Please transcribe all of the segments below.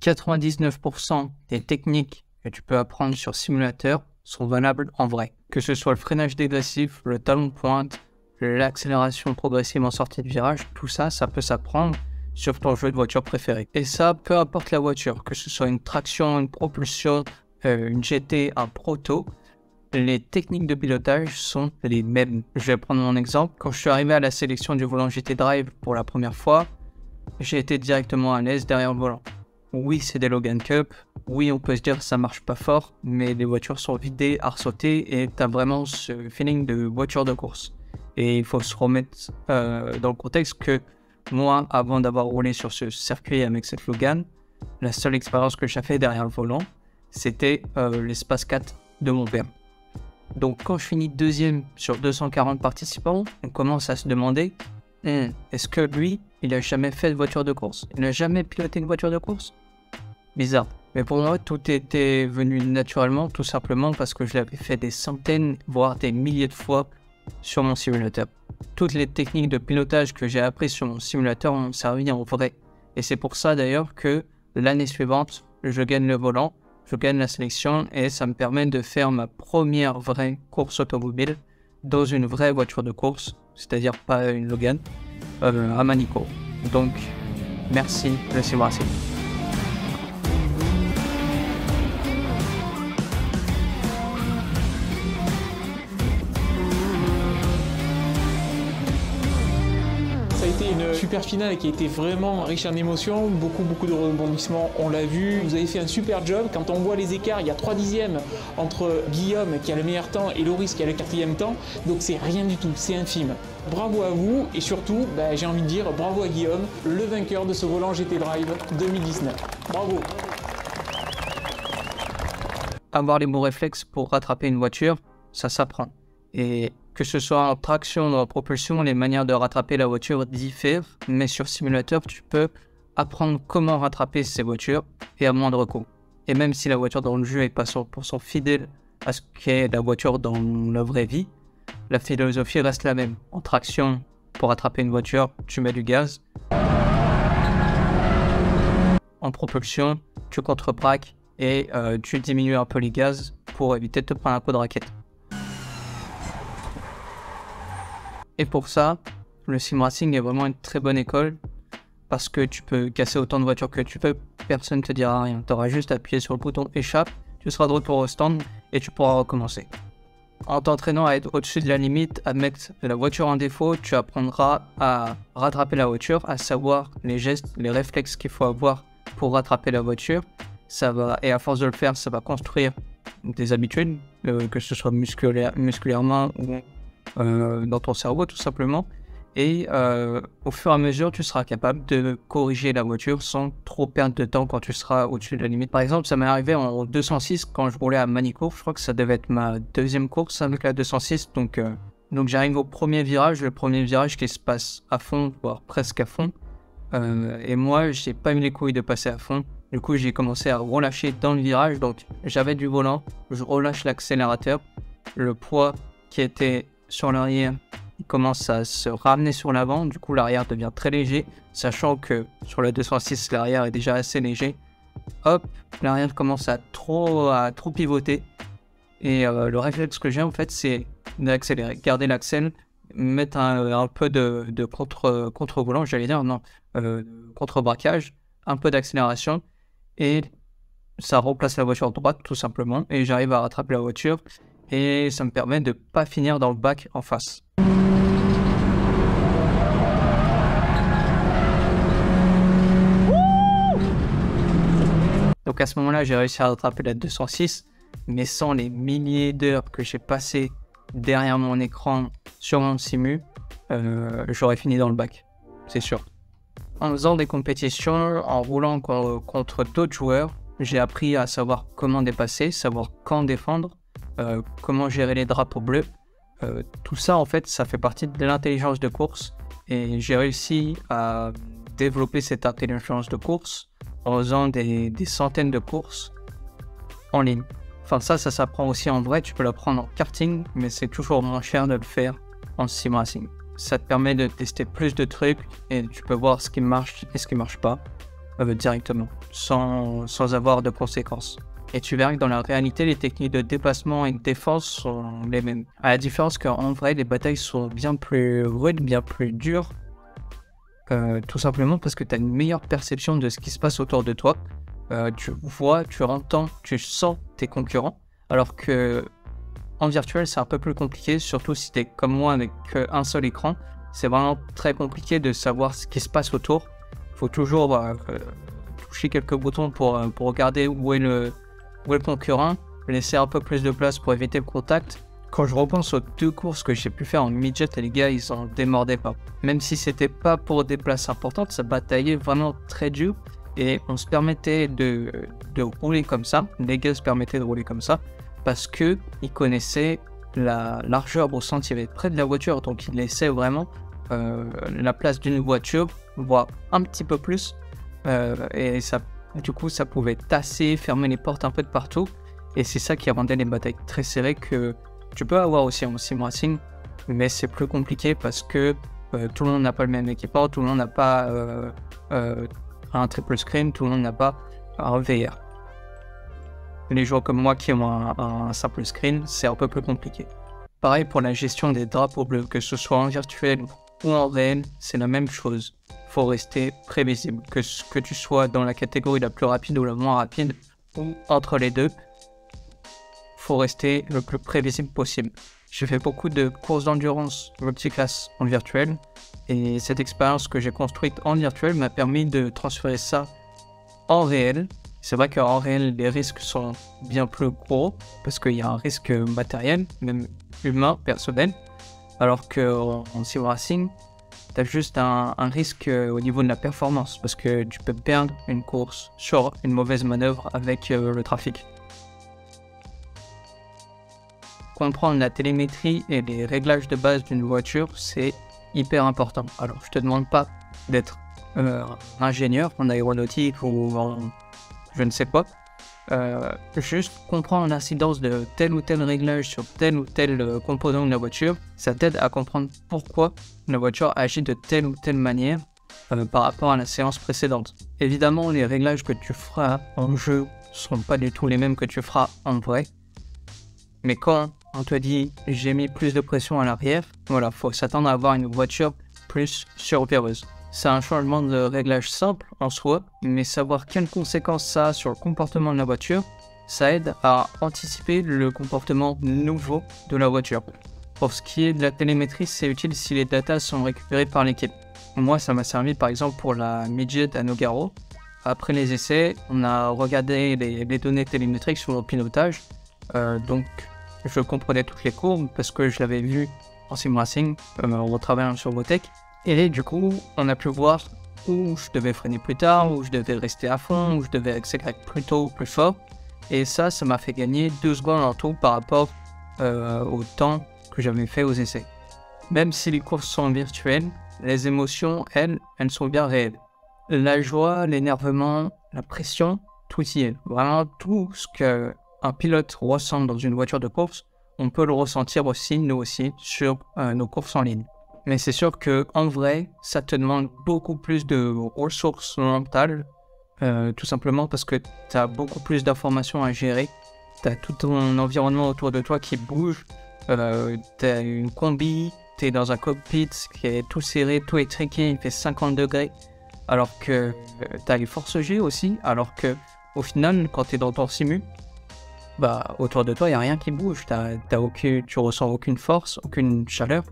99% des techniques que tu peux apprendre sur simulateur sont valables en vrai. Que ce soit le freinage dégressif, le talon de pointe, l'accélération progressive en sortie de virage, tout ça, ça peut s'apprendre sur ton jeu de voiture préféré. Et ça, peu importe la voiture, que ce soit une traction, une propulsion, une GT, un proto, les techniques de pilotage sont les mêmes. Je vais prendre mon exemple. Quand je suis arrivé à la sélection du volant GT Drive pour la première fois, j'ai été directement à l'aise derrière le volant. Oui, c'est des Logan Cup. Oui, on peut se dire que ça marche pas fort, mais les voitures sont vidées, à ressauter et tu as vraiment ce feeling de voiture de course. Et il faut se remettre dans le contexte que moi, avant d'avoir roulé sur ce circuit avec cette Logan, la seule expérience que j'ai fait derrière le volant, c'était l'espace 4 de mon père. Donc quand je finis deuxième sur 240 participants, on commence à se demander est-ce que lui, il a jamais fait de voiture de course? Il n'a jamais piloté une voiture de course? Bizarre. Mais pour moi, tout était venu naturellement, tout simplement parce que je l'avais fait des centaines, voire des milliers de fois sur mon simulateur. Toutes les techniques de pilotage que j'ai apprises sur mon simulateur m'ont servi en vrai. Et c'est pour ça d'ailleurs que l'année suivante, je gagne le volant, je gagne la sélection et ça me permet de faire ma première vraie course automobile dans une vraie voiture de course, c'est-à-dire pas une Logan, à Manicourt. Donc, merci le Sim Racing. Ça a été une super finale qui a été vraiment riche en émotions, beaucoup de rebondissements, on l'a vu. Vous avez fait un super job. Quand on voit les écarts, il y a 3 dixièmes entre Guillaume qui a le meilleur temps et Loris qui a le 4e temps. Donc c'est rien du tout, c'est infime. Bravo à vous et surtout, j'ai envie de dire bravo à Guillaume, le vainqueur de ce volant GT Drive 2019. Bravo. Avoir les bons réflexes pour rattraper une voiture, ça s'apprend. Et que ce soit en traction ou en propulsion, les manières de rattraper la voiture diffèrent, mais sur simulateur, tu peux apprendre comment rattraper ces voitures et à moindre coût. Et même si la voiture dans le jeu n'est pas 100% fidèle à ce qu'est la voiture dans la vraie vie, la philosophie reste la même. En traction, pour rattraper une voiture, tu mets du gaz. En propulsion, tu contre-braques et tu diminues un peu les gaz pour éviter de te prendre un coup de raquette. Et pour ça, le Sim Racing est vraiment une très bonne école parce que tu peux casser autant de voitures que tu veux, personne ne te dira rien. Tu auras juste à appuyer sur le bouton échappe, tu seras de retour au stand et tu pourras recommencer. En t'entraînant à être au-dessus de la limite, à mettre la voiture en défaut, tu apprendras à rattraper la voiture, à savoir les gestes, les réflexes qu'il faut avoir pour rattraper la voiture. Et à force de le faire, ça va construire des habitudes, que ce soit musculairement ou dans ton cerveau tout simplement. Et au fur et à mesure, tu seras capable de corriger la voiture sans trop perdre de temps quand tu seras au-dessus de la limite. Par exemple, ça m'est arrivé en 206 quand je roulais à Manicourt. Je crois que ça devait être ma deuxième course avec la 206. Donc j'arrive au premier virage, le premier virage qui se passe à fond, voire presque à fond. Et moi, j'ai pas eu les couilles de passer à fond. Du coup, j'ai commencé à relâcher dans le virage. Donc, j'avais du volant, je relâche l'accélérateur. Le poids qui était sur l'arrière, il commence à se ramener sur l'avant. Du coup, l'arrière devient très léger, sachant que sur la 206, l'arrière est déjà assez léger. Hop, l'arrière commence à trop pivoter. Et le réflexe que j'ai, en fait, c'est d'accélérer, garder l'accel, mettre un peu de contre-volant, j'allais dire, non, contre-braquage, un peu d'accélération. Et ça remplace la voiture droite, tout simplement. Et j'arrive à rattraper la voiture. Et ça me permet de ne pas finir dans le bac en face. Donc à ce moment-là, j'ai réussi à rattraper la 206, mais sans les milliers d'heures que j'ai passées derrière mon écran sur mon simu, j'aurais fini dans le bac, c'est sûr. En faisant des compétitions, en roulant contre d'autres joueurs, j'ai appris à savoir comment dépasser, savoir quand défendre, comment gérer les drapeaux bleus. Tout ça, en fait, ça fait partie de l'intelligence de course. Et j'ai réussi à développer cette intelligence de course en faisant des centaines de courses en ligne. Enfin, ça s'apprend aussi en vrai. Tu peux l'apprendre en karting, mais c'est toujours moins cher de le faire en sim racing. Ça te permet de tester plus de trucs et tu peux voir ce qui marche et ce qui marche pas. directement, sans avoir de conséquences. Et tu verras que dans la réalité, les techniques de déplacement et de défense sont les mêmes. À la différence qu'en vrai, les batailles sont bien plus rudes, bien plus dures, tout simplement parce que tu as une meilleure perception de ce qui se passe autour de toi. Tu vois, tu entends, tu sens tes concurrents, alors que en virtuel, c'est un peu plus compliqué, surtout si tu es comme moi avec un seul écran. C'est vraiment très compliqué de savoir ce qui se passe autour. Il faut toujours toucher quelques boutons pour regarder où est le concurrent, laisser un peu plus de place pour éviter le contact. Quand je repense aux 2 courses que j'ai pu faire en midget, les gars, ils en démordaient pas. Même si c'était pas pour des places importantes, ça bataillait vraiment très dur. Et on se permettait de rouler comme ça. Les gars se permettaient de rouler comme ça parce qu'ils connaissaient la largeur au centre, il y avait près de la voiture, donc ils laissaient vraiment la place d'une voiture, voire un petit peu plus. Et ça, du coup, ça pouvait tasser, fermer les portes un peu de partout. Et c'est ça qui rendait les batailles très serrées que tu peux avoir aussi en sim racing, mais c'est plus compliqué parce que tout le monde n'a pas le même équipement, tout le monde n'a pas un triple screen, tout le monde n'a pas un VR. Les joueurs comme moi qui ont un simple screen, c'est un peu plus compliqué. Pareil pour la gestion des drapeaux bleus, que ce soit en virtuel ou en réel, c'est la même chose. Faut rester prévisible, que tu sois dans la catégorie la plus rapide ou la moins rapide, ou entre les deux, faut rester le plus prévisible possible. J'ai fait beaucoup de courses d'endurance multiclasse en virtuel, et cette expérience que j'ai construite en virtuel m'a permis de transférer ça en réel. C'est vrai qu'en réel, les risques sont bien plus gros, parce qu'il y a un risque matériel, même humain, personnel, alors qu'en sim racing, tu as juste un risque au niveau de la performance, parce que tu peux perdre une course sur une mauvaise manœuvre avec le trafic. Comprendre la télémétrie et les réglages de base d'une voiture, c'est hyper important. Alors, je te demande pas d'être ingénieur en aéronautique ou en je ne sais quoi. Juste comprendre l'incidence de tel ou tel réglage sur tel ou tel composant de la voiture, ça t'aide à comprendre pourquoi la voiture agit de telle ou telle manière par rapport à la séance précédente. Évidemment, les réglages que tu feras en jeu ne seront pas du tout les mêmes que tu feras en vrai. Mais quand on te dit j'ai mis plus de pression à l'arrière, voilà, faut s'attendre à avoir une voiture plus survieweuse. C'est un changement de réglage simple en soi, mais savoir quelles conséquences ça a sur le comportement de la voiture, ça aide à anticiper le comportement nouveau de la voiture. Pour ce qui est de la télémétrie, c'est utile si les datas sont récupérées par l'équipe. Moi, ça m'a servi par exemple pour la midget à Nogaro. Après les essais, on a regardé les données télémétriques sur le pilotage, donc je comprenais toutes les courbes parce que je l'avais vu en sim racing en travaillant sur Votech. Et du coup, on a pu voir où je devais freiner plus tard, où je devais rester à fond, où je devais accélérer plus tôt ou plus fort. Et ça m'a fait gagner 2 secondes en tout par rapport au temps que j'avais fait aux essais. Même si les courses sont virtuelles, les émotions, elles sont bien réelles. La joie, l'énervement, la pression, tout y est. Vraiment tout ce qu'un pilote ressent dans une voiture de course, on peut le ressentir aussi, nous aussi, sur nos courses en ligne. Mais c'est sûr qu'en vrai, ça te demande beaucoup plus de ressources mentales, tout simplement parce que tu as beaucoup plus d'informations à gérer. Tu as tout ton environnement autour de toi qui bouge, tu as une combi, tu es dans un cockpit qui est tout serré, tout étriqué, il fait 50 degrés, alors que tu as les forces G aussi, alors que au final, quand tu es dans ton simu, bah, autour de toi, il n'y a rien qui bouge, tu ressens aucune force, aucune chaleur.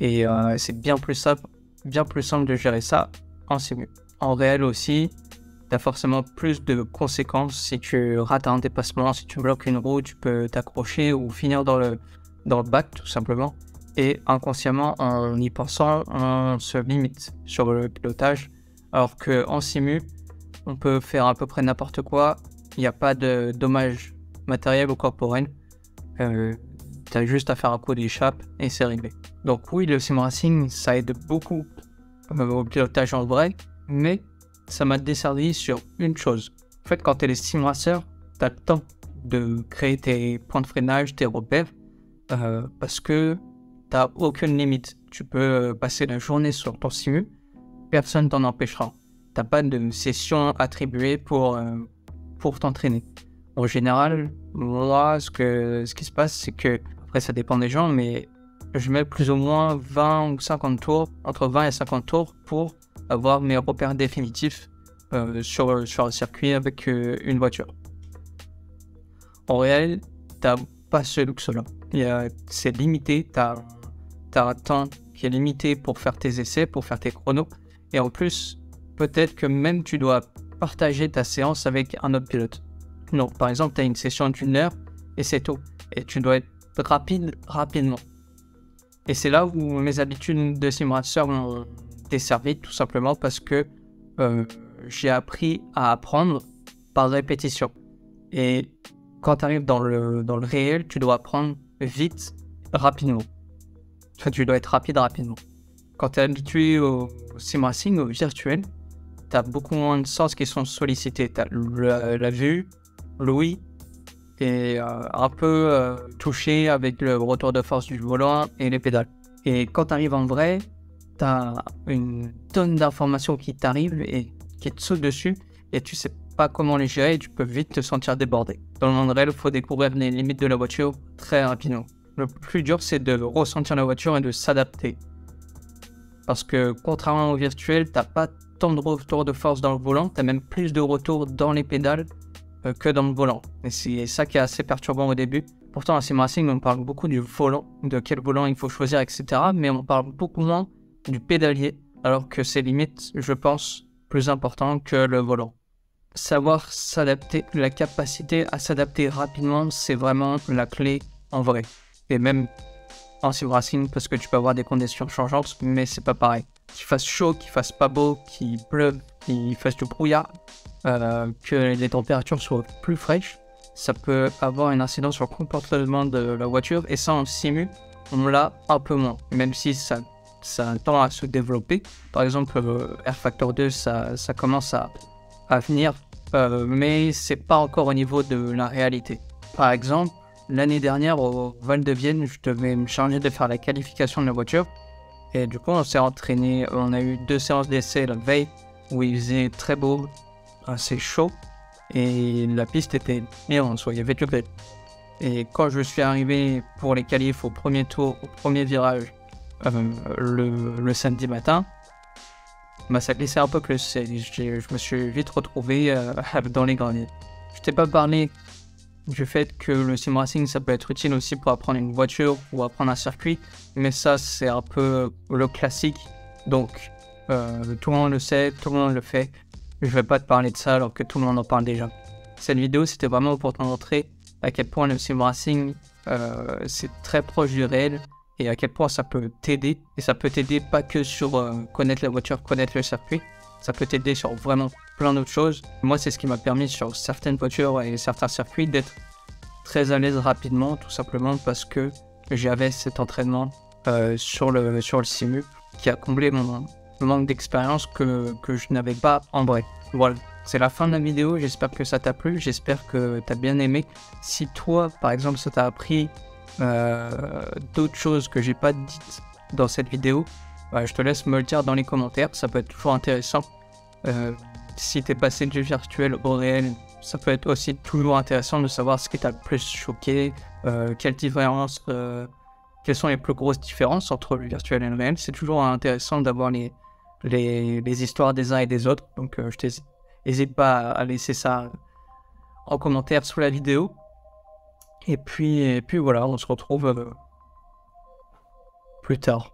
Et c'est bien plus simple de gérer ça en simu. En réel aussi, tu as forcément plus de conséquences si tu rates un dépassement, si tu bloques une roue, tu peux t'accrocher ou finir dans le bac tout simplement. Et inconsciemment, en y pensant, on se limite sur le pilotage. Alors qu'en simu, on peut faire à peu près n'importe quoi, il n'y a pas de dommages matériels ou corporels. T'as juste à faire un coup d'échappe et c'est réglé. Donc oui, le sim racing, ça aide beaucoup au pilotage en vrai, mais ça m'a desservi sur une chose. En fait, quand t'es les sim racers, t'as le temps de créer tes points de freinage, tes repères, parce que t'as aucune limite. Tu peux passer la journée sur ton simu, personne t'en empêchera. t'as pas de session attribuée pour t'entraîner. En général, moi, ce qui se passe, c'est que, après ça dépend des gens, mais je mets plus ou moins 20 ou 50 tours, entre 20 et 50 tours pour avoir mes repères définitifs sur le circuit avec une voiture. En réel, t'as pas ce luxe-là. C'est limité, t'as un temps qui est limité pour faire tes essais, pour faire tes chronos. Et en plus, peut-être que même tu dois partager ta séance avec un autre pilote. Donc, par exemple, tu as une session d'1 heure et c'est tout. Et tu dois être rapidement. Et c'est là où mes habitudes de simulateur m'ont desservi, tout simplement parce que j'ai appris à apprendre par répétition. Et quand tu arrives dans le réel, tu dois apprendre vite, rapidement. Enfin, tu dois être rapidement. Quand tu es habitué au sim racing, au virtuel, tu as beaucoup moins de sens qui sont sollicités. Tu as la vue, l'ouïe, et un peu touché avec le retour de force du volant et les pédales. Et quand tu arrives en vrai, tu as une tonne d'informations qui t'arrivent et qui te sautent dessus, et tu sais pas comment les gérer et tu peux vite te sentir débordé. Dans le monde réel, il faut découvrir les limites de la voiture très rapidement. Le plus dur, c'est de ressentir la voiture et de s'adapter. Parce que contrairement au virtuel, t'as pas tant de retour de force dans le volant, t'as même plus de retour dans les pédales que dans le volant. Et c'est ça qui est assez perturbant au début. Pourtant, en sim racing, on parle beaucoup du volant, de quel volant il faut choisir, etc. Mais on parle beaucoup moins du pédalier, alors que c'est limite, je pense, plus important que le volant. Savoir s'adapter, la capacité à s'adapter rapidement, c'est vraiment la clé en vrai. Et même en sim racing, parce que tu peux avoir des conditions changeantes, mais c'est pas pareil. Qu'il fasse chaud, qu'il fasse pas beau, qu'il pleuve, qu'il fasse du brouillard, que les températures soient plus fraîches, ça peut avoir une incidence sur le comportement de la voiture. Et ça, en simu, on l'a un peu moins, même si ça tend à se développer. Par exemple, R-Factor 2, ça commence à venir, mais c'est pas encore au niveau de la réalité. Par exemple, l'année dernière, au Val de Vienne, je devais me charger de faire la qualification de la voiture. Et du coup, on s'est entraîné. On a eu 2 séances d'essai la veille où il faisait très beau, assez chaud. Et la piste était immense, il y avait du gris. Et quand je suis arrivé pour les qualifs au premier tour, au premier virage, le samedi matin, ça glissait un peu plus. Je me suis vite retrouvé dans les graniers. Je t'ai pas parlé du fait que le sim racing, ça peut être utile aussi pour apprendre une voiture ou apprendre un circuit, mais ça, c'est un peu le classique. Donc, tout le monde le sait, tout le monde le fait. Je vais pas te parler de ça alors que tout le monde en parle déjà. Cette vidéo, c'était vraiment pour te montrer à quel point le sim racing, c'est très proche du réel et à quel point ça peut t'aider. Et ça peut t'aider pas que sur connaître la voiture, connaître le circuit. Ça peut t'aider sur vraiment plein d'autres choses. Moi, c'est ce qui m'a permis sur certaines voitures et certains circuits d'être très à l'aise rapidement, tout simplement parce que j'avais cet entraînement sur le simu qui a comblé mon manque d'expérience que je n'avais pas en vrai. Voilà, c'est la fin de la vidéo. J'espère que ça t'a plu, j'espère que t'as bien aimé. Si toi, par exemple, ça t'a appris d'autres choses que j'ai pas dites dans cette vidéo, je te laisse me le dire dans les commentaires, ça peut être toujours intéressant. Si t'es passé du virtuel au réel, ça peut être aussi toujours intéressant de savoir ce qui t'a le plus choqué, quelles sont les plus grosses différences entre le virtuel et le réel. C'est toujours intéressant d'avoir les histoires des uns et des autres, donc n'hésite pas à laisser ça en commentaire sous la vidéo. Et puis voilà, on se retrouve plus tard.